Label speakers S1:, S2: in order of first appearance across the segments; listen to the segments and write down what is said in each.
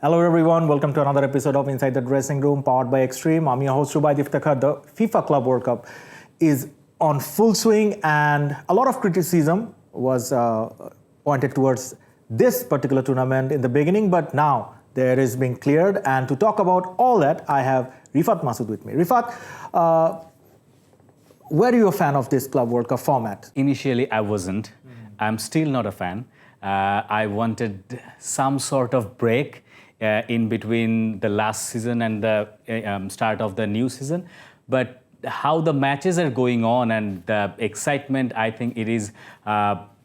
S1: Hello everyone, welcome to another episode of Inside the Dressing Room powered by Extreme. I'm your host Rubai Dhaka. The FIFA Club World Cup is on full swing and a lot of criticism was pointed towards this particular tournament in the beginning, but now there is being cleared, and to talk about all that I have Rifat Masood with me. Rifat, were you a fan of this Club World Cup format?
S2: Initially I wasn't. I'm still not a fan. I wanted some sort of break in between the last season and the start of the new season. But how the matches are going on and the excitement, I think it is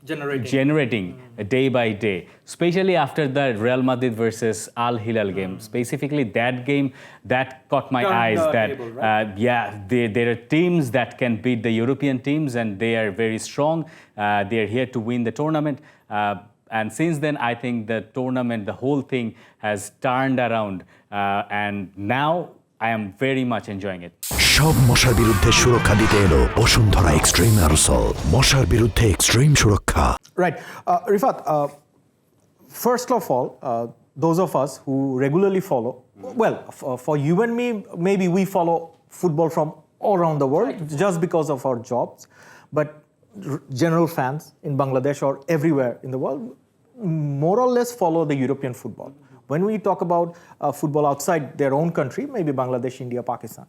S2: generating day by day, especially after the Real Madrid versus Al Hilal game. Specifically that game, that caught my eyes. That table, right? There are teams that can beat the European teams and they are very strong. They are here to win the tournament. And since then, I think the tournament, the whole thing has turned around. And now I am very much enjoying it.
S3: সব মশার বিরুদ্ধে সুরক্ষা দিতে এলো Bashundhara extreme aerosol মশার বিরুদ্ধে extreme সুরক্ষা
S1: Right. Rifat, first of all, those of us who regularly follow, well, for you and me, maybe we follow football from all around the world just because of our jobs. But general fans in Bangladesh or everywhere in the world more or less follow the European football. When we talk about football outside their own country, maybe Bangladesh, India, Pakistan,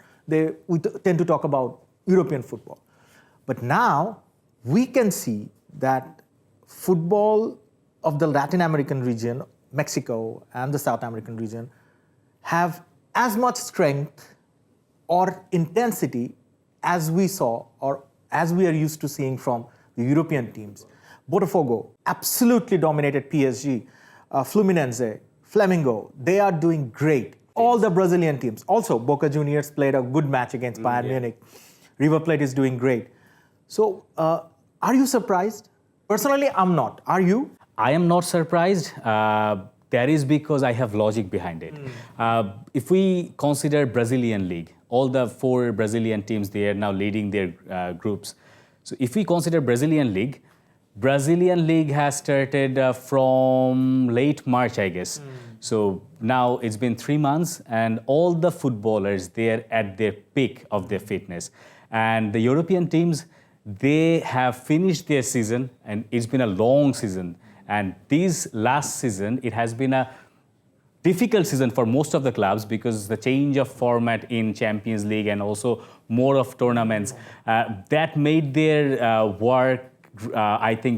S1: we tend to talk about European football. But now we can see that football of the Latin American region, Mexico and the South American region have as much strength or intensity as we saw or as we are used to seeing from the European teams. Botafogo absolutely dominated PSG, Fluminense, Flamengo, they are doing great. All the Brazilian teams. Also, Boca Juniors played a good match against Bayern Munich. River Plate is doing great. So, are you surprised? Personally, I'm not. Are you?
S2: I am not surprised. That is because I have logic behind it. If we consider Brazilian League, all the 4 Brazilian teams, they are now leading their groups. So if we consider Brazilian League has started from late March, I guess. So now it's been 3 months and all the footballers, they're at their peak of their fitness. And the European teams, they have finished their season and it's been a long season. And this last season, it has been a difficult season for most of the clubs because the change of format in Champions League and also more of tournaments, that made their work, I think,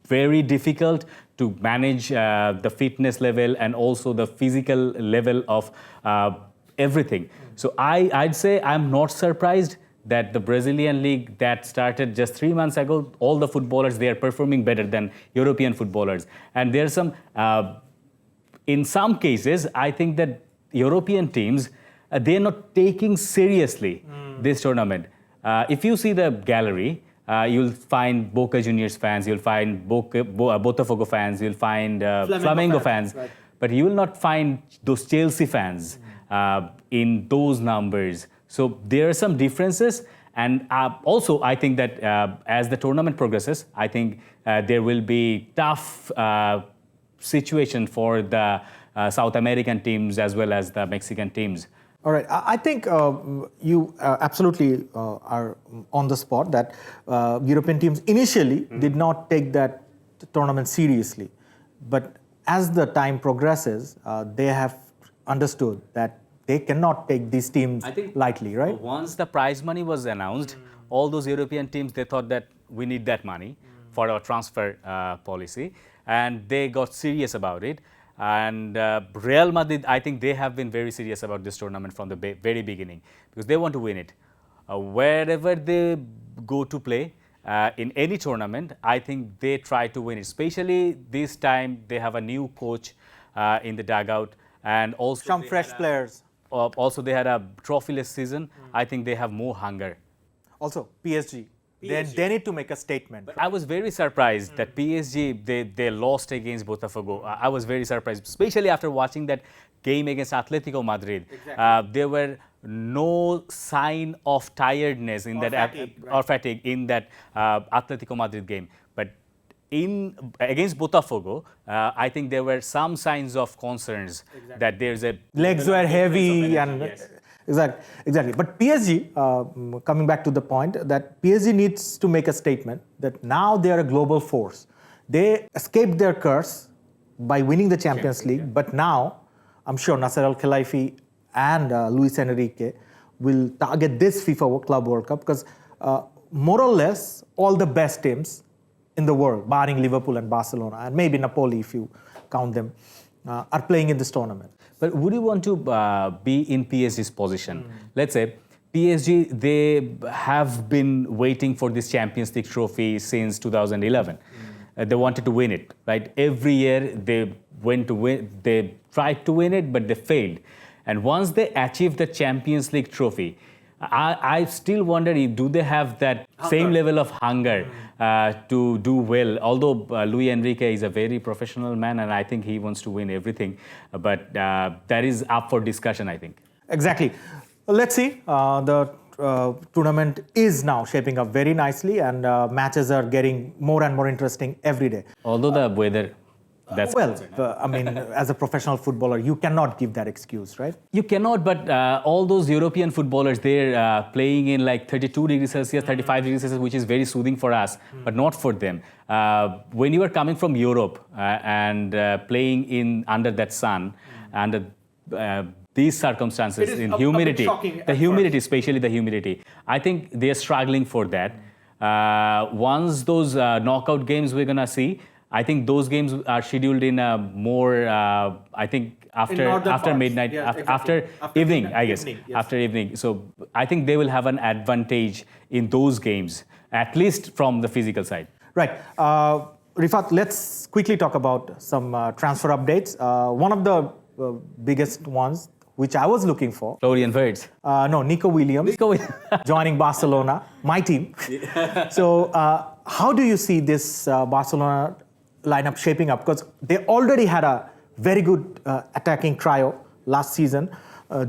S2: very difficult to manage the fitness level and also the physical level of everything. So I'd say I'm not surprised that the Brazilian League that started just 3 months ago, all the footballers, they are performing better than European footballers. And there's some, in some cases, I think that European teams, they're not taking seriously this tournament. If you see the gallery, you'll find Boca Juniors fans, you'll find Botafogo fans, you'll find Flamengo fans, right. But you will not find those Chelsea fans in those numbers. So there are some differences, and also I think that as the tournament progresses, I think there will be tough situation for the South American teams as well as the Mexican teams.
S1: All right. I think you absolutely are on the spot that European teams initially did not take that tournament seriously. But as the time progresses, they have understood that they cannot take these teams lightly, right?
S2: Once the prize money was announced, all those European teams, they thought that we need that money for our transfer policy. And they got serious about it. And Real Madrid, I think they have been very serious about this tournament from the very beginning because they want to win it. Wherever they go to play in any tournament, I think they try to win it. Especially this time, they have a new coach in the dugout, and also
S1: some fresh players.
S2: Also, they had a trophyless season. I think they have more hunger.
S1: Also, PSG. They need to make a statement.
S2: But I was very surprised that PSG, they lost against Botafogo. I was very surprised, especially after watching that game against Atletico Madrid. Exactly. There were no sign of tiredness in or fatigue in that Atletico Madrid game. But against Botafogo, I think there were some signs of concerns that there's a
S1: Legs were heavy and
S2: yes.
S1: exactly. But PSG, coming back to the point, that PSG needs to make a statement that now they are a global force. They escaped their curse by winning the Champions League, but now I'm sure Nasser Al-Khelaifi and Luis Enrique will target this FIFA Club World Cup because more or less all the best teams in the world, barring Liverpool and Barcelona, and maybe Napoli if you count them, are playing in this tournament.
S2: But would you want to be in PSG's position? Let's say PSG, they have been waiting for this Champions League trophy since 2011. They wanted to win it, right? Every year they went to win, they tried to win it, but they failed. And once they achieved the Champions League trophy, I still wonder if do they have that same level of hunger to do well. Although Luis Enrique is a very professional man, and I think he wants to win everything, but that is up for discussion, I think.
S1: Exactly. Let's see. The tournament is now shaping up very nicely, and matches are getting more and more interesting every day.
S2: Although the weather. That's
S1: I mean, as a professional footballer, you cannot give that excuse, right?
S2: You cannot, but all those European footballers, they're playing in like 32 degrees Celsius, 35 degrees Celsius, which is very soothing for us, but not for them. When you are coming from Europe and playing in under that sun, under these circumstances, in humidity, the humidity, especially the humidity, I think they're struggling for that. Once those knockout games we're going to see, I think those games are scheduled in a more, I think, after midnight, after evening, I guess, after evening. So I think they will have an advantage in those games, at least from the physical side.
S1: Right. Rifat, let's quickly talk about some transfer updates. One of the biggest ones, which I was looking for.
S2: Florian Wirtz.
S1: No, Nico Williams. Joining Barcelona, my team. So how do you see this Barcelona lineup shaping up? Because they already had a very good attacking trio last season.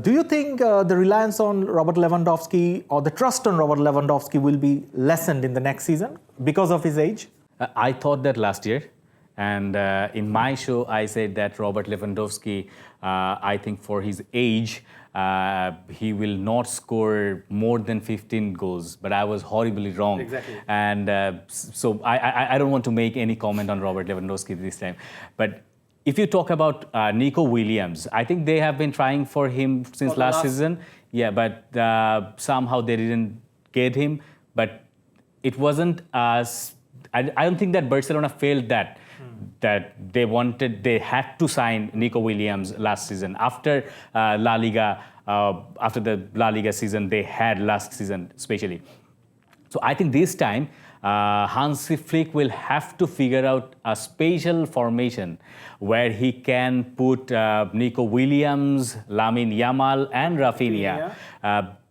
S1: Do you think the reliance on Robert Lewandowski or the trust on Robert Lewandowski will be lessened in the next season because of his age?
S2: I thought that last year. And in my show, I said that Robert Lewandowski, I think for his age, he will not score more than 15 goals. But I was horribly wrong.
S1: Exactly.
S2: And so I don't want to make any comment on Robert Lewandowski this time. But if you talk about Nico Williams, I think they have been trying for him since last season. Yeah, but somehow they didn't get him. But it wasn't as... I don't think that Barcelona failed that they had to sign Nico Williams last season after La Liga, after the La Liga season they had last season especially. So I think this time Hansi Flick will have to figure out a special formation where he can put Nico Williams, Lamine Yamal and Rafinha.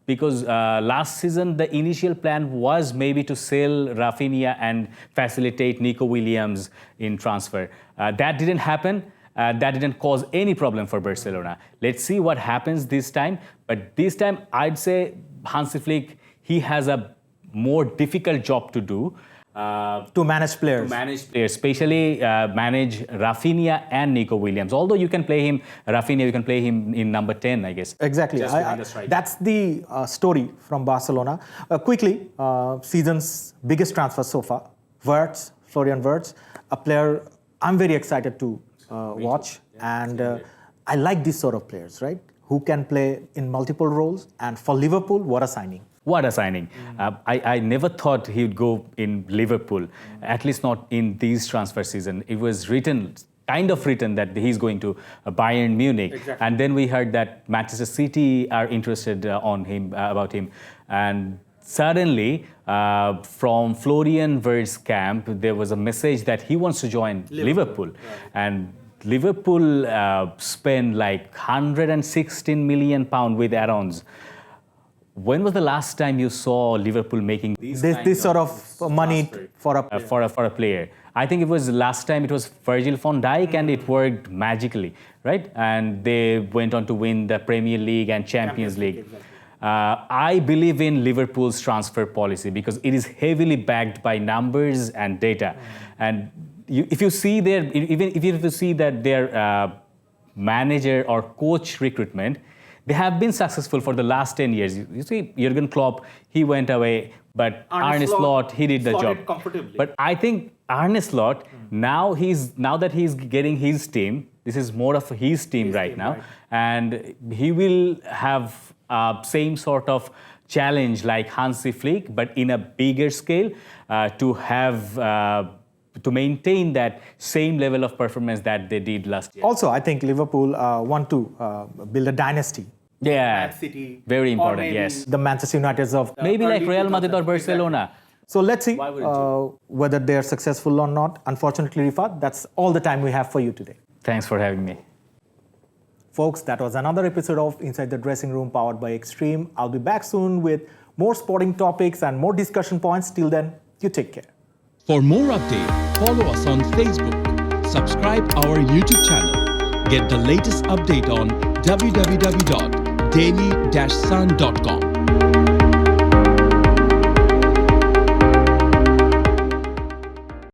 S2: Because last season, the initial plan was maybe to sell Rafinha and facilitate Nico Williams in transfer. That didn't happen. That didn't cause any problem for Barcelona. Let's see what happens this time. But this time, I'd say Hansi Flick, he has a more difficult job to do.
S1: To manage players.
S2: Especially manage Rafinha and Nico Williams. Although you can play him, Rafinha, you can play him in number 10, I guess.
S1: Exactly. That's the story from Barcelona. Quickly, season's biggest transfer so far, Florian Wirtz, a player I'm very excited to watch. And I like these sort of players, right? Who can play in multiple roles. And for Liverpool, what a signing.
S2: What a signing. I never thought he would go in Liverpool, at least not in this transfer season. It was kind of written that he's going to Bayern Munich.
S1: Exactly.
S2: And then we heard that Manchester City are interested about him. And suddenly, from Florian Wirtz's camp, there was a message that he wants to join Liverpool. Right. And Liverpool spent like £116 million with add-ons. When was the last time you saw Liverpool making
S1: this sort of money for a
S2: player? I think it was last time it was Virgil van Dijk and it worked magically, right? And they went on to win the Premier League and Champions League.
S1: Exactly.
S2: I believe in Liverpool's transfer policy because it is heavily backed by numbers and data. And if you see even if you see that their manager or coach recruitment, they have been successful for the last 10 years. You see, Jurgen Klopp, he went away, but Arne Slot, he did the job.
S4: Comfortably.
S2: But I think Arne Slot, now that he's getting his team, this is more of his team right now, and he will have same sort of challenge like Hansi Flick, but in a bigger scale to maintain that same level of performance that they did last year.
S1: Also, I think Liverpool want to build a dynasty.
S2: Yeah,
S4: Man City,
S2: very
S4: or
S2: important,
S4: maybe
S2: yes.
S1: The Manchester Uniteds of...
S2: Maybe like
S4: early
S2: Real Madrid or
S4: 2000s,
S2: Barcelona.
S1: So let's see
S2: Why wouldn't you?
S1: whether they're successful or not. Unfortunately, Rifat, that's all the time we have for you today.
S2: Thanks for having me.
S1: Folks, that was another episode of Inside the Dressing Room powered by Extreme. I'll be back soon with more sporting topics and more discussion points. Till then, you take care.
S5: For more updates, follow us on Facebook, subscribe our YouTube channel, get the latest update on www.daily-sun.com.